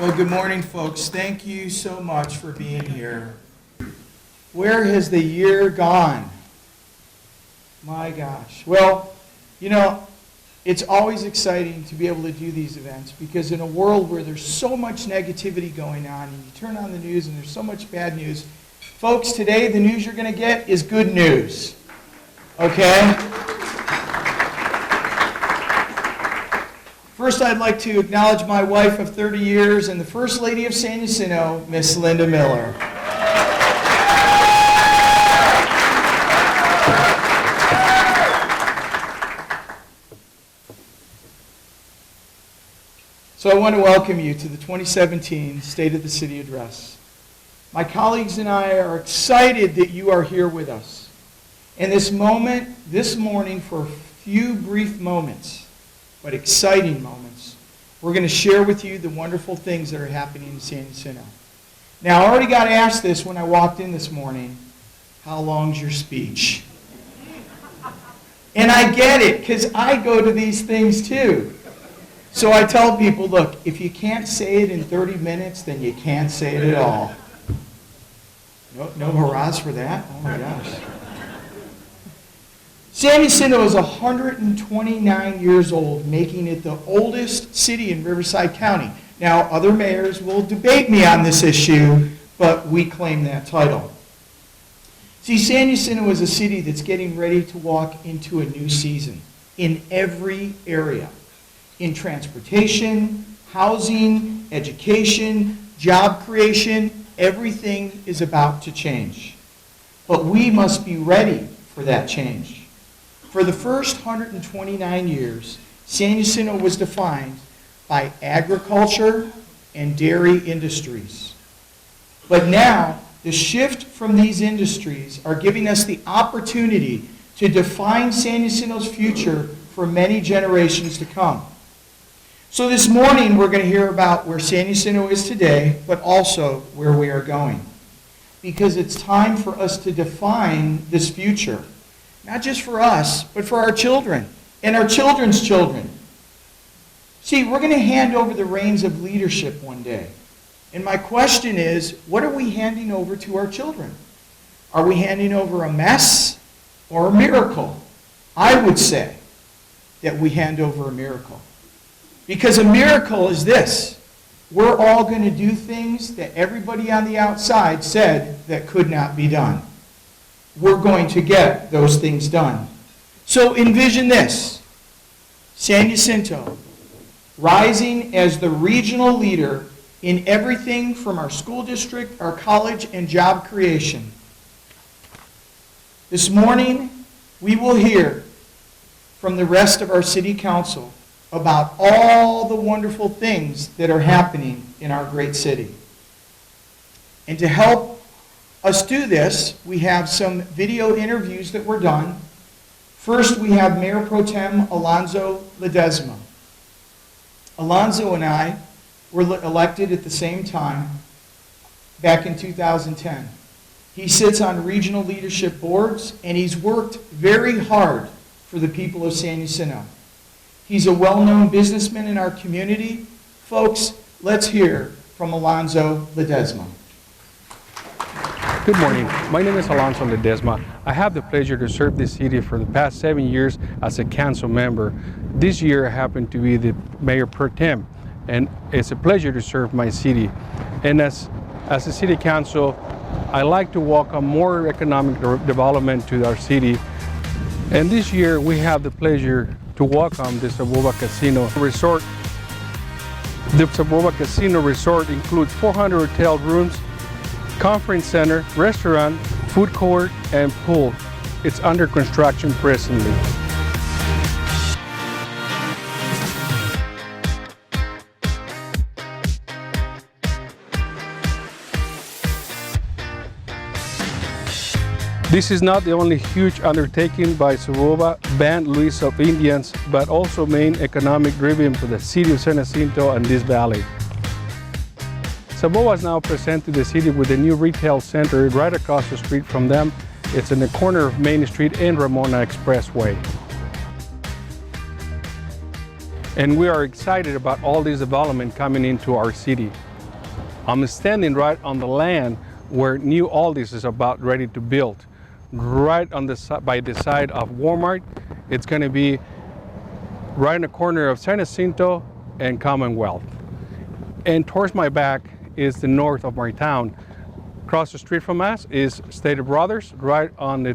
Well, good morning, folks. Thank you so much for being here. Where has the year gone? My gosh. Well, you know, it's always exciting to be able to do these events because in a world where there's so much negativity going on and you turn on the news and there's so much bad news, folks, today the news you're going to get is good news. Okay? First, I'd like to acknowledge my wife of 30 years and the First Lady of San Jacinto, Miss Linda Miller. So I want to welcome you to the 2017 State of the City Address. My colleagues and I are excited that you are here with us. And this morning, for a few brief moments, but exciting moments, we're going to share with you the wonderful things that are happening in San Jacinto. Now, I already got asked this when I walked in this morning, how long's your speech? And I get it, because I go to these things too. So I tell people, look, if you can't say it in 30 minutes, then you can't say it at all. No hurrahs for that? Oh my gosh. San Jacinto is 129 years old, making it the oldest city in Riverside County. Now, other mayors will debate me on this issue, but we claim that title. See, San Jacinto is a city that's getting ready to walk into a new season in every area. In transportation, housing, education, job creation, everything is about to change. But we must be ready for that change. For the first 129 years, San Jacinto was defined by agriculture and dairy industries. But now, the shift from these industries are giving us the opportunity to define San Jacinto's future for many generations to come. So this morning, we're going to hear about where San Jacinto is today, but also where we are going. Because it's time for us to define this future. Not just for us, but for our children and our children's children. See, we're going to hand over the reins of leadership one day. And my question is, what are we handing over to our children? Are we handing over a mess or a miracle? I would say that we hand over a miracle. Because a miracle is this. We're all going to do things that everybody on the outside said that could not be done. We're going to get those things done. So envision this. San Jacinto rising as the regional leader in everything from our school district, our college, and job creation. This morning, we will hear from the rest of our city council about all the wonderful things that are happening in our great city. And to help us do this, we have some video interviews that were done. First, we have Mayor Pro Tem Alonzo Ledesma. Alonzo and I were elected at the same time back in 2010. He sits on regional leadership boards, and he's worked very hard for the people of San Jacinto. He's a well-known businessman in our community. Folks, let's hear from Alonzo Ledesma. Good morning. My name is Alonzo Ledesma. I have the pleasure to serve this city for the past 7 years as a council member. This year I happen to be the mayor pro tem, and it's a pleasure to serve my city. And as a city council, I like to welcome more economic development to our city. And this year we have the pleasure to welcome the Saboba Casino Resort. The Saboba Casino Resort includes 400 hotel rooms, conference center, restaurant, food court, and pool. It's under construction presently. This is not the only huge undertaking by Saboba Band Luis of Indians, but also main economic driven for the city of San Jacinto and this valley. Saboba is now present to the city with a new retail center right across the street from them. It's in the corner of Main Street and Ramona Expressway. And we are excited about all this development coming into our city. I'm standing right on the land where New Aldi's is about ready to build. Right on the by the side of Walmart. It's going to be right in the corner of San Jacinto and Commonwealth. And towards my back is the north of my town. Across the street from us is Stater Brothers. Right on the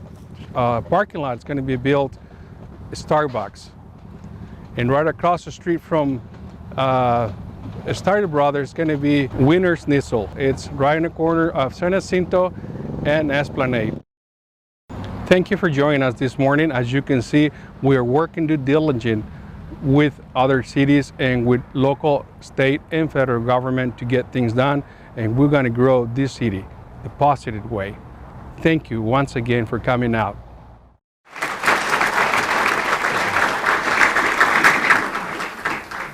parking lot, it's going to be built Starbucks. And right across the street from Stater Brothers is going to be Winner's Nissel. It's right in the corner of San Jacinto and Esplanade. Thank you for joining us this morning. As you can see, we are working due diligent with other cities and with local, state, and federal government to get things done, and we're going to grow this city the positive way. Thank you once again for coming out.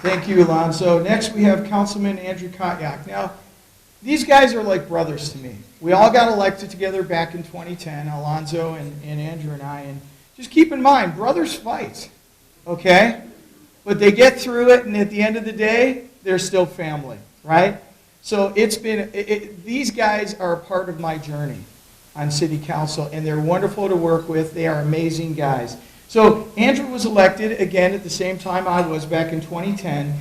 Thank you, Alonso. Next, we have Councilman Andrew Kotyak. Now, these guys are like brothers to me. We all got elected together back in 2010, Alonso and Andrew and I, and just keep in mind, brothers fight, okay? But they get through it, and at the end of the day, they're still family, right? So it's been, these guys are a part of my journey on city council, and they're wonderful to work with. They are amazing guys. So Andrew was elected again at the same time I was back in 2010.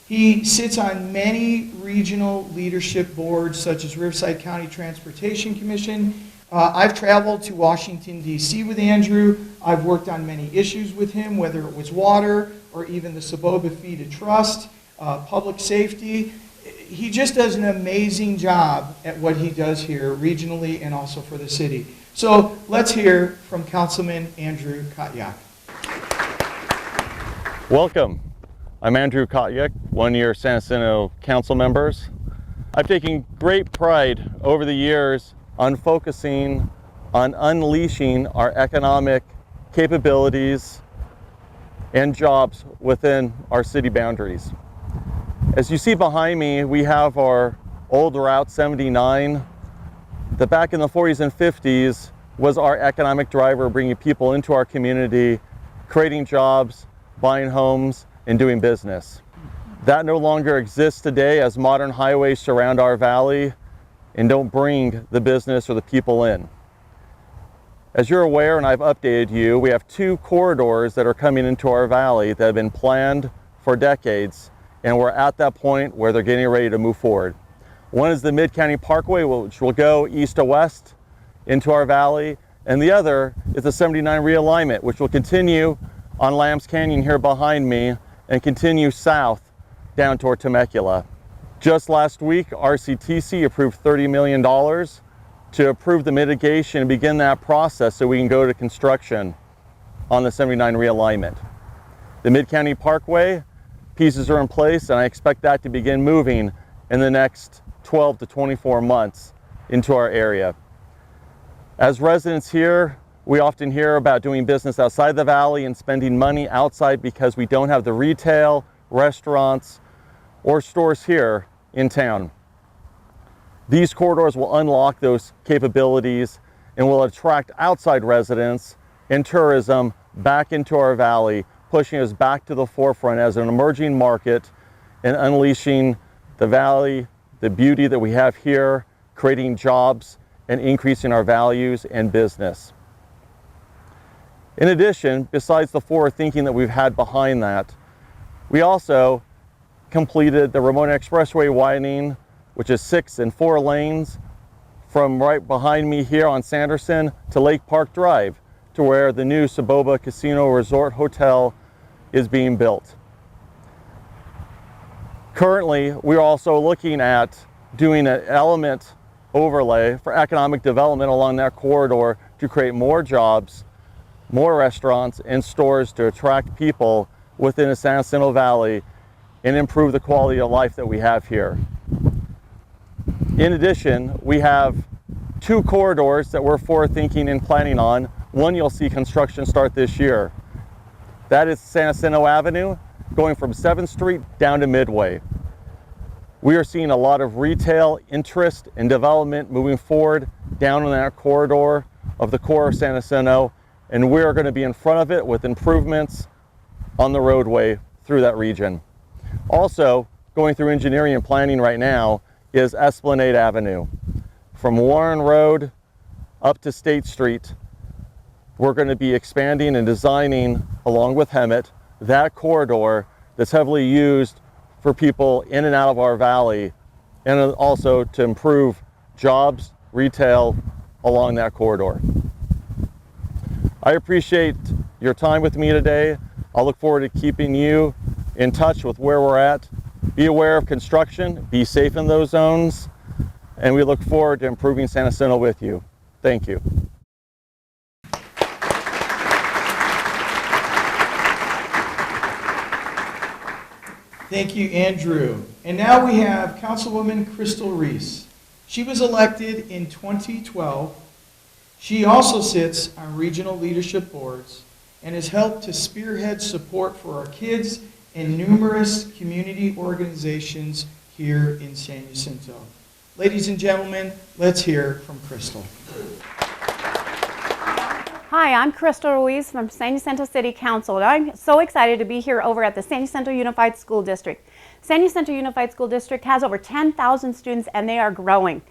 He sits on many regional leadership boards, such as Riverside County Transportation Commission. I've traveled to Washington, D.C. with Andrew. I've worked on many issues with him, whether it was water or even the Saboba Fee to Trust, public safety. He just does an amazing job at what he does here regionally and also for the city. So let's hear from Councilman Andrew Kotyak. Welcome. I'm Andrew Kotyak, one of your San Jacinto council members. I've taken great pride over the years on focusing on unleashing our economic capabilities and jobs within our city boundaries. As you see behind me, we have our old Route 79 that back in the 40s and 50s was our economic driver, bringing people into our community, creating jobs, buying homes, and doing business. That no longer exists today as modern highways surround our valley and don't bring the business or the people in. As you're aware, and I've updated you, we have two corridors that are coming into our valley that have been planned for decades, and we're at that point where they're getting ready to move forward. One is the Mid-County Parkway, which will go east to west into our valley, and the other is the 79 realignment, which will continue on Lambs Canyon here behind me and continue south down toward Temecula. Just last week, RCTC approved $30 million to approve the mitigation and begin that process so we can go to construction on the 79 realignment. The Mid-County Parkway, pieces are in place, and I expect that to begin moving in the next 12 to 24 months into our area. As residents here, we often hear about doing business outside the valley and spending money outside because we don't have the retail, restaurants, or stores here in town. These corridors will unlock those capabilities and will attract outside residents and tourism back into our valley, pushing us back to the forefront as an emerging market and unleashing the valley, the beauty that we have here, creating jobs and increasing our values and business. In addition, besides the forward thinking that we've had behind that, we also completed the Ramona Expressway widening, which is 6 and 4 lanes from right behind me here on Sanderson to Lake Park Drive, to where the new Saboba Casino Resort Hotel is being built. Currently, we're also looking at doing an element overlay for economic development along that corridor to create more jobs, more restaurants and stores to attract people within the San Jacinto Valley and improve the quality of life that we have here. In addition, we have two corridors that we're forward thinking and planning on. One you'll see construction start this year. That is San Jacinto Avenue, going from 7th Street down to Midway. We are seeing a lot of retail interest and development moving forward down in that corridor of the core of San Jacinto, and we're going to be in front of it with improvements on the roadway through that region. Also, going through engineering and planning right now is Esplanade Avenue. From Warren Road up to State Street, we're going to be expanding and designing, along with Hemet, that corridor that's heavily used for people in and out of our valley, and also to improve jobs, retail along that corridor. I appreciate your time with me today. I'll look forward to keeping you in touch with where we're at. Be aware of construction, be safe in those zones, and we look forward to improving San Jacinto with you. Thank you. Thank you, Andrew. And now we have Councilwoman Crystal Reese. She was elected in 2012. She also sits on regional leadership boards and has helped to spearhead support for our kids and numerous community organizations here in San Jacinto. Ladies and gentlemen, let's hear from Crystal. Hi, I'm Crystal Ruiz from San Jacinto City Council, and I'm so excited to be here over at the San Jacinto Unified School District. San Jacinto Unified School District has over 10,000 students, and they are growing.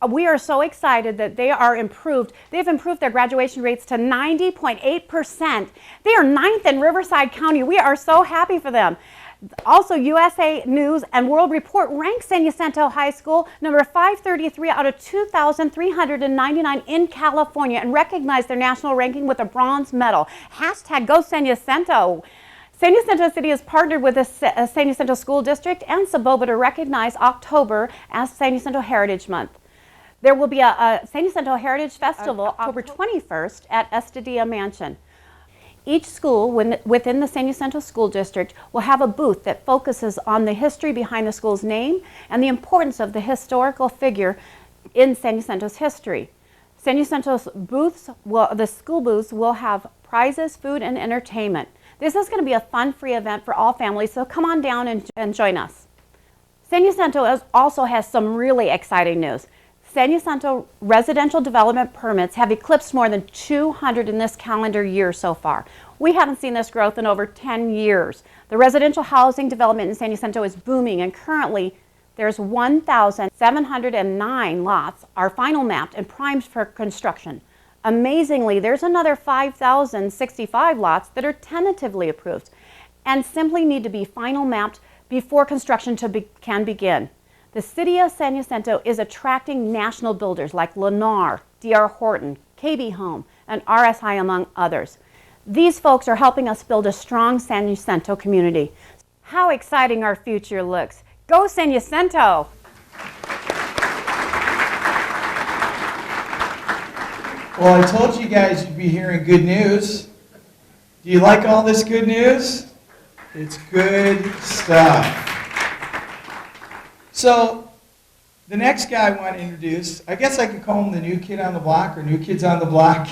We are so excited that they are improved. They've improved their graduation rates to 90.8%. They are 9th in Riverside County. We are so happy for them. Also, USA News and World Report ranks San Jacinto High School number 533 out of 2,399 in California and recognized their national ranking with a bronze medal. Hashtag Go San Jacinto. San Jacinto City has partnered with the San Jacinto School District and Saboba to recognize October as San Jacinto Heritage Month. There will be a San Jacinto Heritage Festival October 21st at Estadia Mansion. Each school within the San Jacinto School District will have a booth that focuses on the history behind the school's name and the importance of the historical figure in San Jacinto's history. San Jacinto's booths, the school booths will have prizes, food, and entertainment. This is going to be a fun, free event for all families, so come on down and join us. San Jacinto also has some really exciting news. San Jacinto residential development permits have eclipsed more than 200 in this calendar year so far. We haven't seen this growth in over 10 years. The residential housing development in San Jacinto is booming, and currently there's 1,709 lots are final mapped and primed for construction. Amazingly, there's another 5,065 lots that are tentatively approved and simply need to be final mapped before construction can begin. The city of San Jacinto is attracting national builders like Lennar, D.R. Horton, KB Home, and RSI, among others. These folks are helping us build a strong San Jacinto community. How exciting our future looks. Go San Jacinto! Well, I told you guys you'd be hearing good news. Do you like all this good news? It's good stuff. So, the next guy I want to introduce, I guess I could call him the new kid on the block or new kids on the block.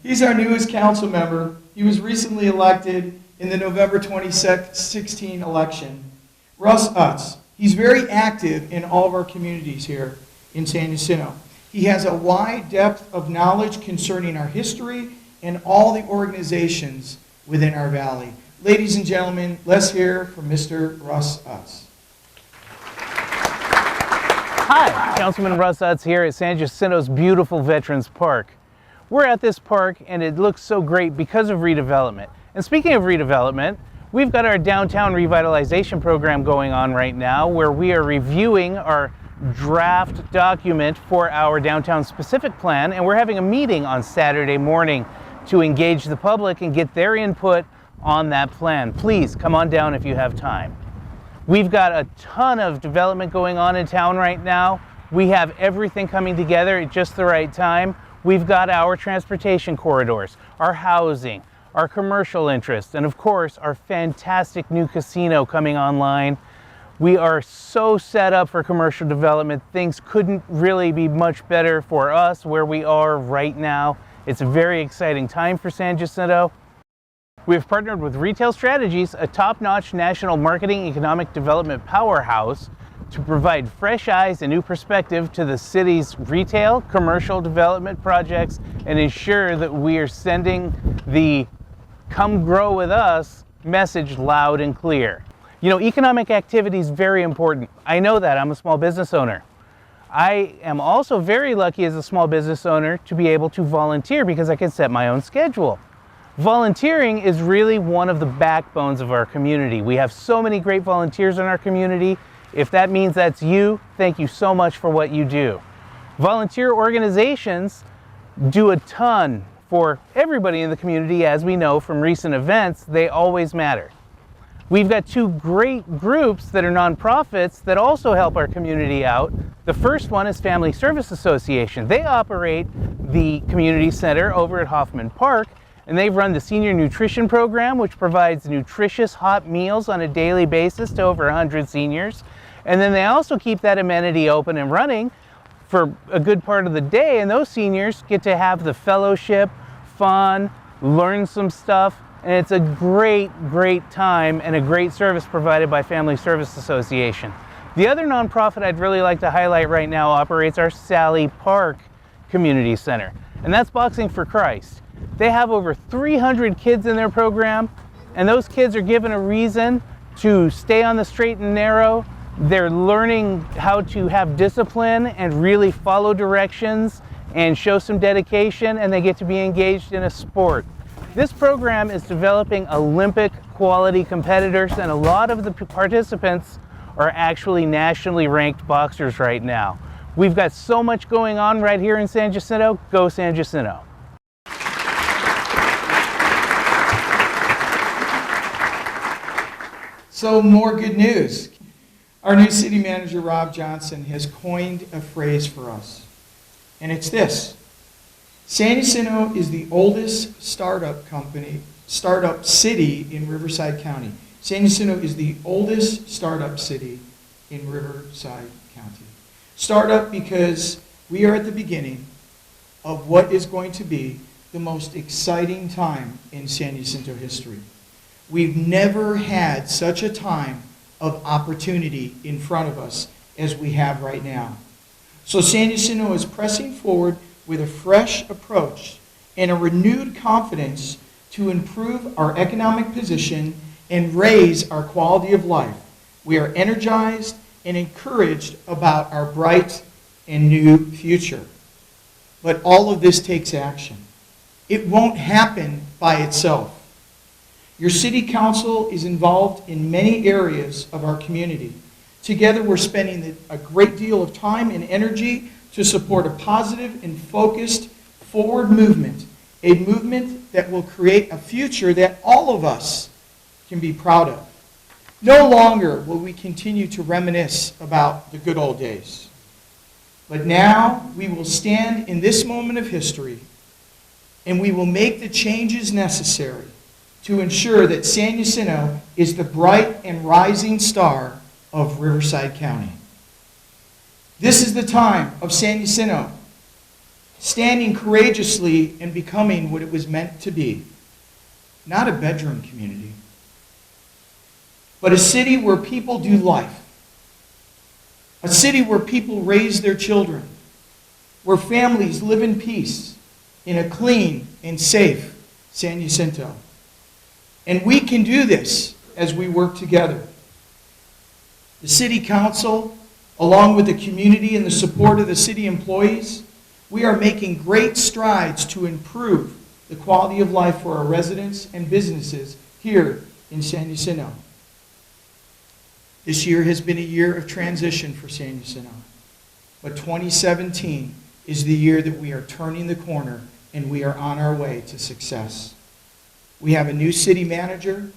He's our newest council member. He was recently elected in the November 2016 election. Russ Utz. He's very active in all of our communities here in San Jacinto. He has a wide depth of knowledge concerning our history and all the organizations within our valley. Ladies and gentlemen, let's hear from Mr. Russ Utz. Hi, Councilman Russ Utz here at San Jacinto's beautiful Veterans Park. We're at this park and it looks so great because of redevelopment. And speaking of redevelopment, we've got our downtown revitalization program going on right now where we are reviewing our draft document for our downtown specific plan, and we're having a meeting on Saturday morning to engage the public and get their input on that plan. Please come on down if you have time. We've got a ton of development going on in town right now. We have everything coming together at just the right time. We've got our transportation corridors, our housing, our commercial interests, and of course, our fantastic new casino coming online. We are so set up for commercial development. Things couldn't really be much better for us where we are right now. It's a very exciting time for San Jacinto. We've partnered with Retail Strategies, a top-notch national marketing economic development powerhouse, to provide fresh eyes and new perspective to the city's retail, commercial development projects and ensure that we are sending the "come grow with us" message loud and clear. You know, economic activity is very important. I know that. I'm a small business owner. I am also very lucky as a small business owner to be able to volunteer because I can set my own schedule. Volunteering is really one of the backbones of our community. We have so many great volunteers in our community. If that means that's you, thank you so much for what you do. Volunteer organizations do a ton for everybody in the community. As we know from recent events, they always matter. We've got two great groups that are nonprofits that also help our community out. The first one is Family Service Association. They operate the community center over at Hoffman Park, and they've run the senior nutrition program, which provides nutritious hot meals on a daily basis to over 100 seniors. And then they also keep that amenity open and running for a good part of the day, and those seniors get to have the fellowship, fun, learn some stuff, and it's a great, great time and a great service provided by Family Service Association. The other nonprofit I'd really like to highlight right now operates our Sally Park Community Center, and that's Boxing for Christ. They have over 300 kids in their program, and those kids are given a reason to stay on the straight and narrow. They're learning how to have discipline and really follow directions and show some dedication, and they get to be engaged in a sport. This program is developing Olympic quality competitors, and a lot of the participants are actually nationally ranked boxers right now. We've got so much going on right here in San Jacinto. Go San Jacinto. So more good news. Our new city manager, Rob Johnson, has coined a phrase for us, and it's this: San Jacinto is the oldest startup city in Riverside County. San Jacinto is the oldest startup city in Riverside County. Startup because we are at the beginning of what is going to be the most exciting time in San Jacinto history. We've never had such a time of opportunity in front of us as we have right now. So San Jacinto is pressing forward with a fresh approach and a renewed confidence to improve our economic position and raise our quality of life. We are energized and encouraged about our bright and new future. But all of this takes action. It won't happen by itself. Your city council is involved in many areas of our community. Together we're spending a great deal of time and energy to support a positive and focused forward movement, a movement that will create a future that all of us can be proud of. No longer will we continue to reminisce about the good old days, but now we will stand in this moment of history and we will make the changes necessary to ensure that San Jacinto is the bright and rising star of Riverside County. This is the time of San Jacinto standing courageously and becoming what it was meant to be. Not a bedroom community, but a city where people do life. A city where people raise their children, where families live in peace in a clean and safe San Jacinto. And we can do this as we work together. The city council, along with the community and the support of the city employees, we are making great strides to improve the quality of life for our residents and businesses here in San Jacinto. This year has been a year of transition for San Jacinto, but 2017 is the year that we are turning the corner and we are on our way to success. We have a new city manager,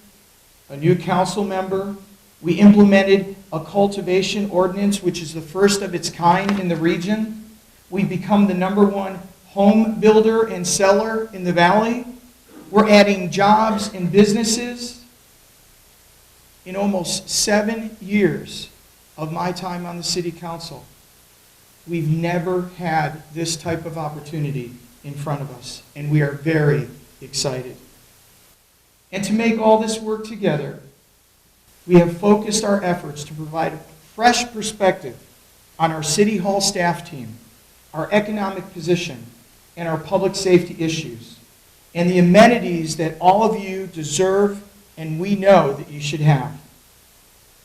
a new council member. We implemented a cultivation ordinance, which is the first of its kind in the region. We've become the #1 home builder and seller in the valley. We're adding jobs and businesses. In almost 7 years of my time on the city council, we've never had this type of opportunity in front of us, and we are very excited. And to make all this work together, we have focused our efforts to provide a fresh perspective on our City Hall staff team, our economic position, and our public safety issues, and the amenities that all of you deserve and we know that you should have.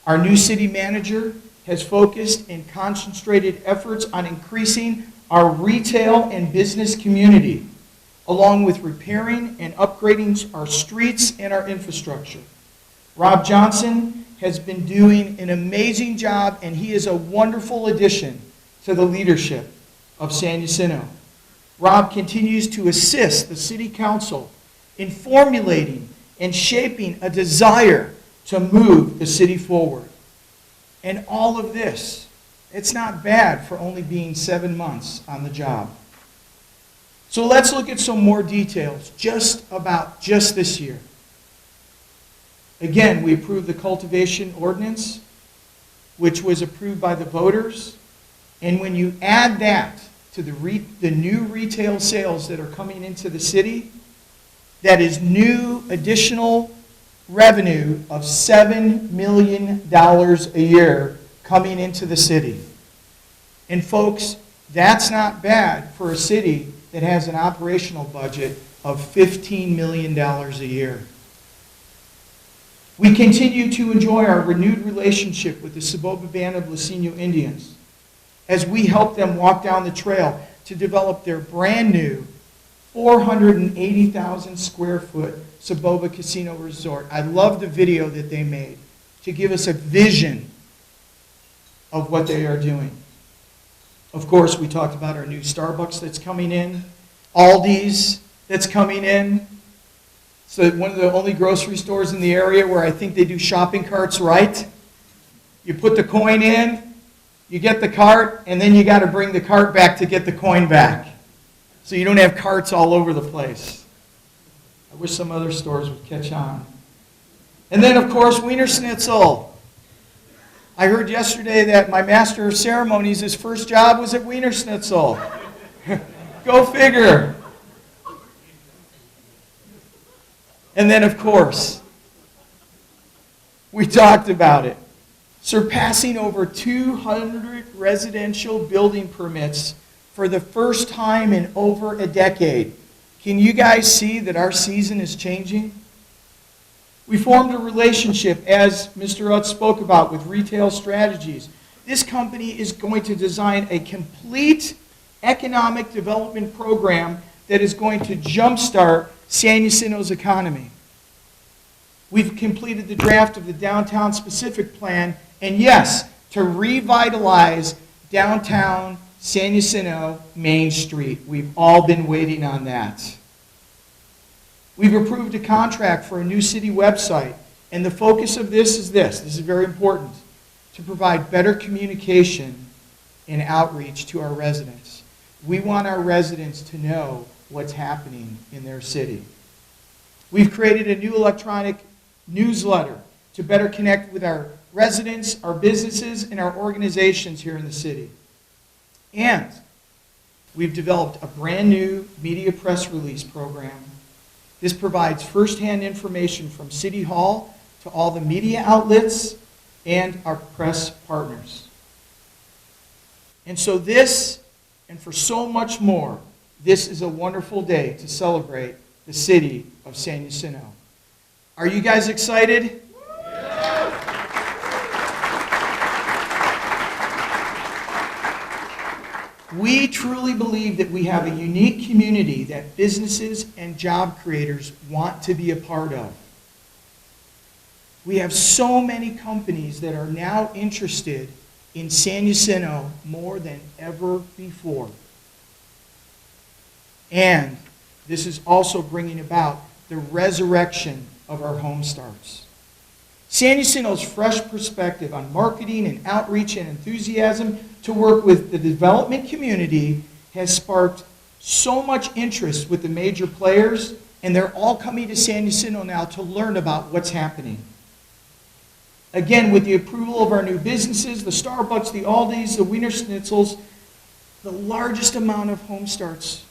Our new city manager has focused and concentrated efforts on increasing our retail and business community, along with repairing and upgrading our streets and our infrastructure. Rob Johnson has been doing an amazing job, and he is a wonderful addition to the leadership of San Jacinto. Rob continues to assist the City Council in formulating and shaping a desire to move the city forward. And all of this, it's not bad for only being 7 months on the job. So let's look at some more details just this year. Again, we approved the cultivation ordinance, which was approved by the voters. And when you add that to the new retail sales that are coming into the city, that is new additional revenue of $7 million a year coming into the city. And folks, that's not bad for a city that has an operational budget of $15 million a year. We continue to enjoy our renewed relationship with the Saboba Band of Lasino Indians as we help them walk down the trail to develop their brand new 480,000 square foot Saboba Casino Resort. I love the video that they made to give us a vision of what they are doing. Of course, we talked about our new Starbucks that's coming in, Aldi's that's coming in. So one of the only grocery stores in the area where I think they do shopping carts right. You put the coin in, you get the cart, and then you got to bring the cart back to get the coin back. So you don't have carts all over the place. I wish some other stores would catch on. And then, of course, Wiener Schnitzel. I heard yesterday that my master of ceremonies, his first job was at Wiener Schnitzel. Go figure. And then, of course, we talked about it. Surpassing over 200 residential building permits for the first time in over a decade. Can you guys see that our season is changing? We formed a relationship, as Mr. Utz spoke about, with Retail Strategies. This company is going to design a complete economic development program that is going to jumpstart San Jacinto's economy. We've completed the draft of the downtown specific plan, and yes, to revitalize downtown San Jacinto Main Street. We've all been waiting on that. We've approved a contract for a new city website, and the focus of this is very important, to provide better communication and outreach to our residents. We want our residents to know what's happening in their city. We've created a new electronic newsletter to better connect with our residents, our businesses, and our organizations here in the city. And we've developed a brand new media press release program. This provides firsthand information from City Hall to all the media outlets and our press partners. And so this, and for so much more, this is a wonderful day to celebrate the city of San Jacinto. Are you guys excited? We truly believe that we have a unique community that businesses and job creators want to be a part of. We have so many companies that are now interested in San Jacinto more than ever before. And this is also bringing about the resurrection of our home starts. San Jacinto's fresh perspective on marketing and outreach and enthusiasm to work with the development community has sparked so much interest with the major players, and they're all coming to San Jacinto now to learn about what's happening. Again, with the approval of our new businesses, the Starbucks, the Aldi's, the Wiener Schnitzels, the largest amount of home starts.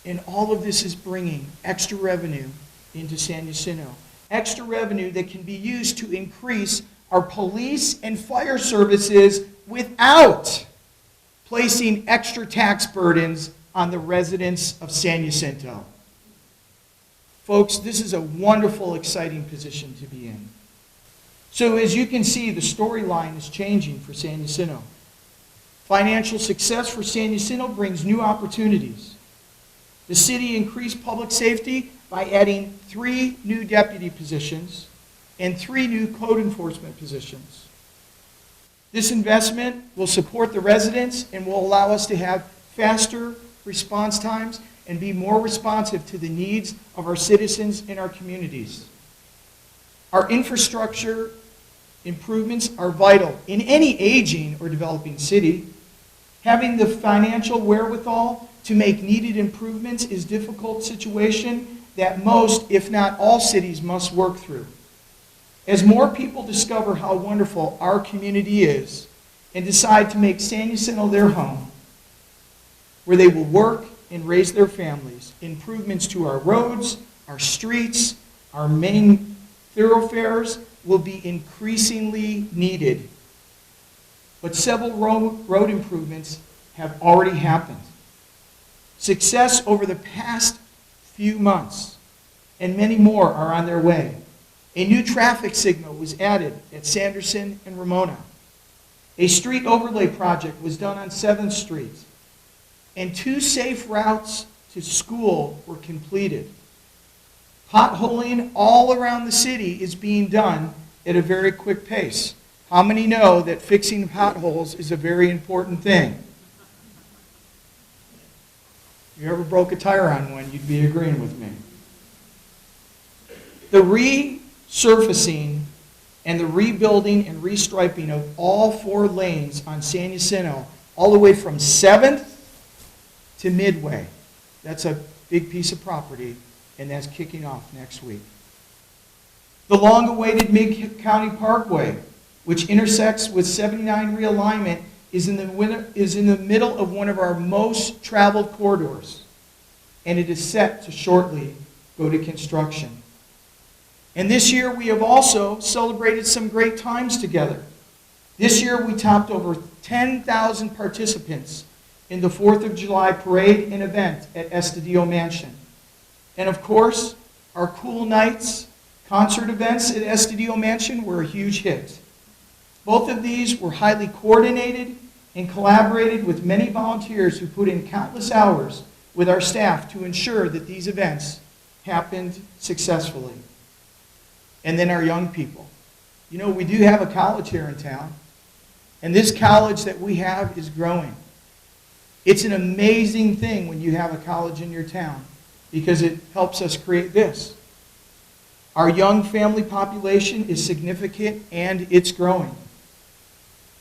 And all of this is bringing extra revenue into San Jacinto. Extra revenue that can be used to increase our police and fire services without placing extra tax burdens on the residents of San Jacinto. Folks, this is a wonderful, exciting position to be in. So as you can see, the storyline is changing for San Jacinto. Financial success for San Jacinto brings new opportunities. The city increased public safety by adding 3 new deputy positions and 3 new code enforcement positions. This investment will support the residents and will allow us to have faster response times and be more responsive to the needs of our citizens in our communities. Our infrastructure improvements are vital in any aging or developing city. Having the financial wherewithal to make needed improvements is a difficult situation that most, if not all, cities must work through. As more people discover how wonderful our community is and decide to make San Jacinto their home, where they will work and raise their families, improvements to our roads, our streets, our main thoroughfares will be increasingly needed. But several road improvements have already happened. Success over the past few months, and many more are on their way. A new traffic signal was added at Sanderson and Ramona. A street overlay project was done on 7th Street. And 2 safe routes to school were completed. Potholing all around the city is being done at a very quick pace. How many know that fixing potholes is a very important thing? If you ever broke a tire on one, you'd be agreeing with me. The resurfacing and the rebuilding and restriping of all 4 lanes on San Jacinto, all the way from 7th to Midway. That's a big piece of property, and that's kicking off next week. The long-awaited Mid-County Parkway, which intersects with 79 realignment, is in the middle of one of our most traveled corridors, and it is set to shortly go to construction. And this year we have also celebrated some great times together. This year we topped over 10,000 participants in the 4th of July parade and event at Estadio Mansion. And of course, our cool nights, concert events at Estadio Mansion were a huge hit. Both of these were highly coordinated and collaborated with many volunteers who put in countless hours with our staff to ensure that these events happened successfully. And then our young people. You know, we do have a college here in town, and this college that we have is growing. It's an amazing thing when you have a college in your town because it helps us create this. Our young family population is significant and it's growing.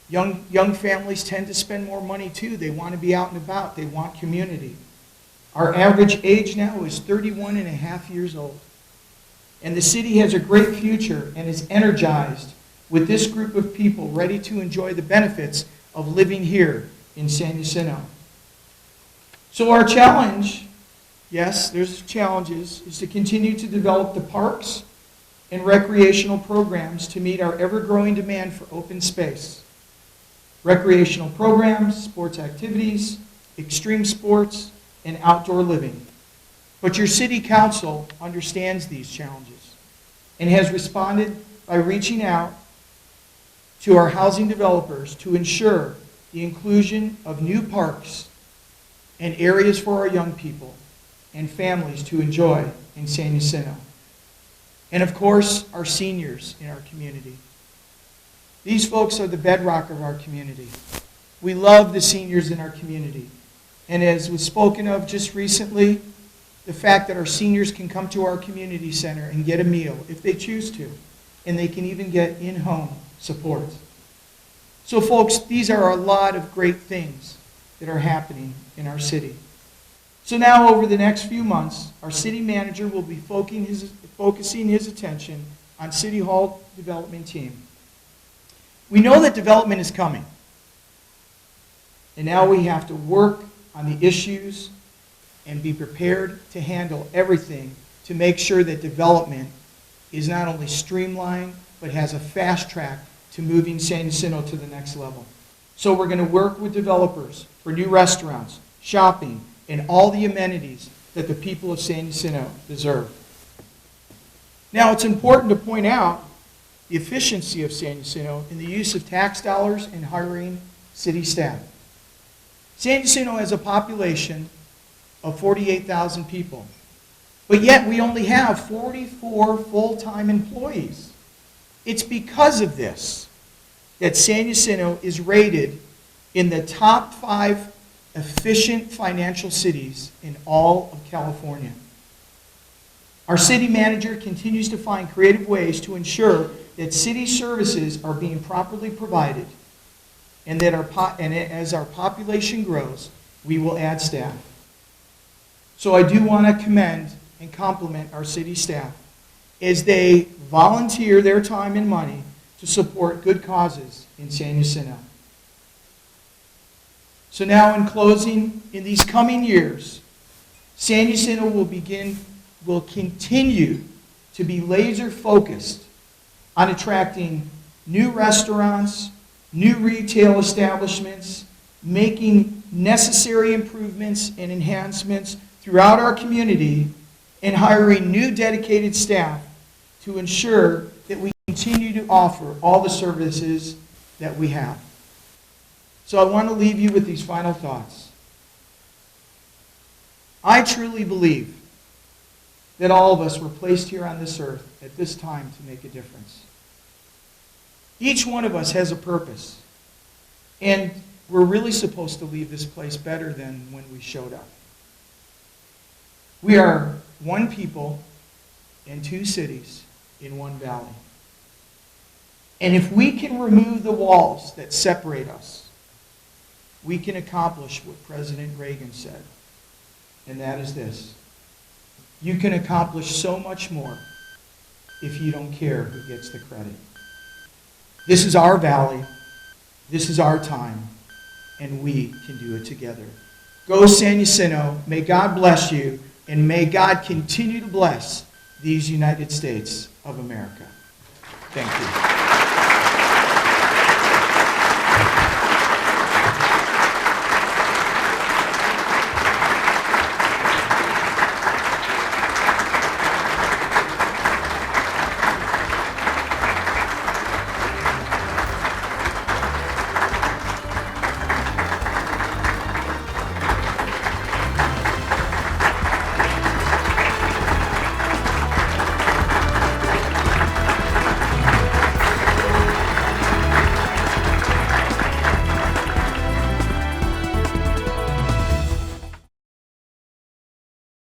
Young families tend to spend more money too. They want to be out and about. They want community. Our average age now is 31 and a half years old. And the city has a great future and is energized with this group of people ready to enjoy the benefits of living here in San Jacinto. So our challenge, yes, there's challenges, is to continue to develop the parks and recreational programs to meet our ever-growing demand for open space. Recreational programs, sports activities, extreme sports, and outdoor living. But your city council understands these challenges and has responded by reaching out to our housing developers to ensure the inclusion of new parks and areas for our young people and families to enjoy in San Jacinto. And of course, our seniors in our community. These folks are the bedrock of our community. We love the seniors in our community. And as was spoken of just recently, the fact that our seniors can come to our community center and get a meal if they choose to, and they can even get in-home support. So folks, these are a lot of great things that are happening in our city. So now over the next few months, our city manager will be focusing his attention on City Hall development team. We know that development is coming. And now we have to work on the issues and be prepared to handle everything to make sure that development is not only streamlined, but has a fast track to moving San Jacinto to the next level. So we're going to work with developers for new restaurants, shopping, and all the amenities that the people of San Jacinto deserve. Now, it's important to point out the efficiency of San Jacinto in the use of tax dollars in hiring city staff. San Jacinto has a population of 48,000 people, but yet we only have 44 full-time employees. It's because of this that San Jacinto is rated in the top 5 efficient financial cities in all of California. Our city manager continues to find creative ways to ensure that city services are being properly provided, and that as our population grows, we will add staff. So I do want to commend and compliment our city staff as they volunteer their time and money to support good causes in San Jacinto. So now, in closing, in these coming years, San Jacinto will continue to be laser focused on attracting new restaurants, new retail establishments, making necessary improvements and enhancements throughout our community, and hiring new dedicated staff to ensure that we continue to offer all the services that we have. So I want to leave you with these final thoughts. I truly believe that all of us were placed here on this earth at this time to make a difference. Each one of us has a purpose, and we're really supposed to leave this place better than when we showed up. We are one people in 2 cities in one valley. And if we can remove the walls that separate us, we can accomplish what President Reagan said, and that is this: you can accomplish so much more if you don't care who gets the credit. This is our valley, this is our time, and we can do it together. Go San Jacinto, may God bless you, and may God continue to bless these United States of America. Thank you.